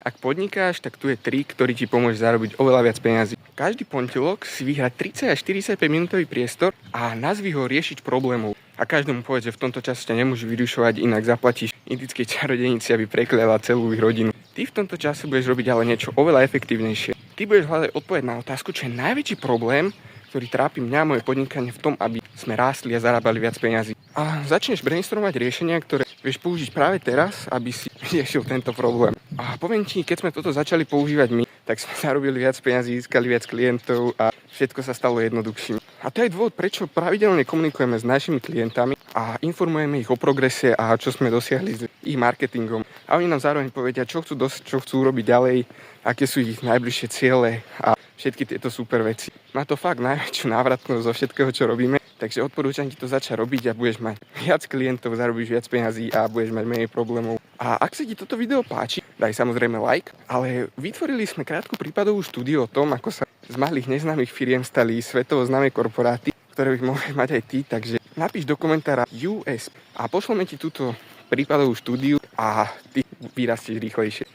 Ak podnikáš, tak tu je trik, ktorý ti pomôže zarobiť oveľa viac peniazy. Každý pondelok si vyhrať 30 až 45 minútový priestor a nazvi ho riešiť problémov. A každému povedz, že v tomto čase ťa nemôžu vyrušovať, inak zaplatíš indickej čarodejnici, aby prekliala celú ich rodinu. Ty v tomto čase budeš robiť ale niečo oveľa efektívnejšie. Ty budeš hľadať odpoveď na otázku, čo je najväčší problém, ktorý trápi mňa a moje podnikanie v tom, aby sme rástli a zarábali viac peňazí. A začneš brainstormovať riešenia, ktoré vieš použiť práve teraz, aby si riešil tento problém. A poviem ti, keď sme toto začali používať my, tak sme zarobili viac peňazí, získali viac klientov a všetko sa stalo jednoduchším. A to je dôvod, prečo pravidelne komunikujeme s našimi klientami a informujeme ich o progrese a čo sme dosiahli s ich marketingom. A oni nám zároveň povedia, čo chcú robiť ďalej, aké sú ich najbližšie ciele a všetky tieto super veci. Má to fakt najväčšiu návratnosť zo všetkého, čo robíme, takže odporúčam ti to začať robiť a budeš mať viac klientov, zarobíš viac peňazí a budeš mať menej problémov. A ak sa ti toto video páči, daj samozrejme like, ale vytvorili sme krátku prípadovú štúdiu o tom, ako sa z malých neznámych firiem stali svetovo známe korporáty, ktoré by mohli mať aj ty, takže napíš do komentára US a pošleme ti túto prípadovú štúdiu a ty vyrastieš rýchlejšie.